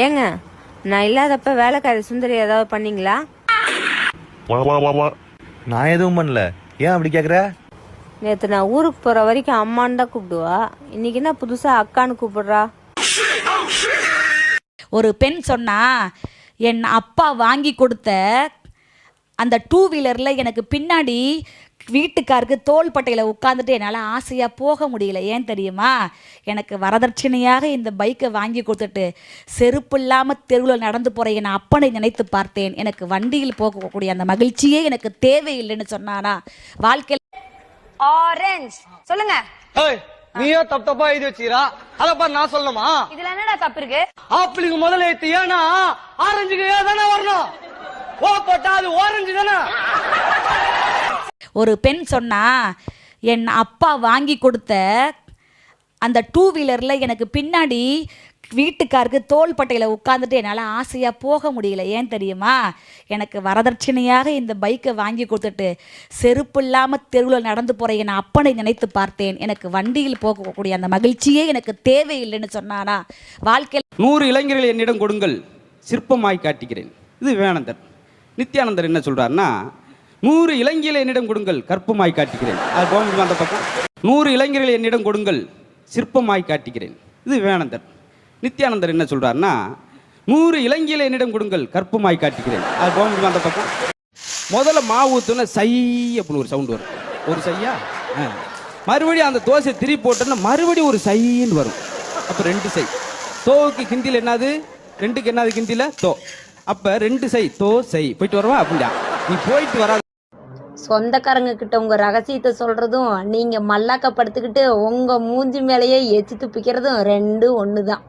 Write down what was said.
ஏங்க, நான் இல்லாதப்ப வேலைக்காரி சுந்தரி ஏதாவது பண்ணீங்களா? நான் எதுவும் பண்ணல. ஏன் அப்படி கேக்குற? நேற்று நான் ஊருக்கு போற வரைக்கும் அம்மான்னு தான் கூப்பிடுவா. இன்னைக்கு என்ன புதுசா அக்கான்னு கூப்பிடுறா? ஒரு பெண் சொன்னா, என் அப்பா வாங்கி கொடுத்த அந்த டூ வீலரில் எனக்கு பின்னாடி வீட்டுக்காருக்கு தோள்பட்டையில் உட்காந்துட்டு என்னால் ஆசையாக போக முடியல. ஏன் தெரியுமா? எனக்கு வரதட்சணையாக இந்த பைக்கை வாங்கி கொடுத்துட்டு செருப்பு இல்லாமல் தெருவில் நடந்து போகிற என் அப்பனை நினைத்து பார்த்தேன். எனக்கு வண்டியில் போகக்கூடிய அந்த மகிழ்ச்சியே எனக்கு தேவையில்லைன்னு சொன்னானா வாழ்க்கையில். ஆரஞ்சு சொல்லுங்க. நீயோ தப்பா எழுதி வச்சுக்கிறா. அத பாரு, நான் சொல்லணுமா? இதுல என்னடா தப்பு இருக்கு? ஆப்பிளுக்கு முதல்ல ஏத்து. ஏன்னா ஆரஞ்சுக்கு ஏதானே வரணும். ஓ போட்டா அது ஆரஞ்சு தானே. ஒரு பெண் சொன்னா, என் அப்பா வாங்கி கொடுத்த அந்த டூ வீலரில் எனக்கு பின்னாடி வீட்டுக்காருக்கு தோள்பட்டையில் உட்காந்துட்டு என்னால் ஆசையாக போக முடியல. ஏன் தெரியுமா? எனக்கு வரதட்சணையாக இந்த பைக்கை வாங்கி கொடுத்துட்டு செருப்பு இல்லாமல் தெருவில் நடந்து போகிற என் அப்பனை நினைத்து பார்த்தேன். எனக்கு வண்டியில் போகக்கூடிய அந்த மகிழ்ச்சியே எனக்கு தேவையில்லைன்னு சொன்னானா வாழ்க்கையில். 100 இளைஞர்கள் என்னிடம் கொடுங்கள், சிற்பமாய் காட்டுகிறேன். இது விவேகானந்தர். நித்யானந்தர் என்ன சொல்கிறாருன்னா, 100 இளைஞர்களை என்னிடம் கொடுங்கள், கற்பமாய் காட்டுகிறேன். அது போக முடியுமா அந்த பக்கம்? 100 இளைஞர்கள் என்னிடம் கொடுங்கள், சிற்பமாய் காட்டுகிறேன். இது விவேகானந்தர். நித்யானந்தர் என்ன சொல்கிறாருன்னா, 100 இளைஞர்களை என்னிடம் கொடுங்கள், கற்பமாய் காட்டுகிறேன். அது போக முடியுமா அந்த பக்கம்? முதல்ல மாவு ஊற்றுனா சை அப்படின்னு ஒரு சவுண்டு வரும். ஒரு சையா மறுபடியும் அந்த தோசை திரி போட்டோன்னா மறுபடியும் ஒரு சைன்னு வரும். அப்போ 2 சை. தோவுக்கு ஹிந்தியில் என்னது? 2க்கு என்னது ஹிந்தியில்? தோ. அப்போ 2 சை, தோ சை. போயிட்டு வரவா அப்படின்னா நீ போயிட்டு வராது. சொந்தக்காரங்க கிட்ட உங்க ரகசியத்தை சொல்றதும் நீங்க மல்லாக்க படுத்துக்கிட்டு உங்க மூஞ்சி மேலேயே எச்சு துப்பிக்கிறதும் ரெண்டும் ஒண்ணுதான்.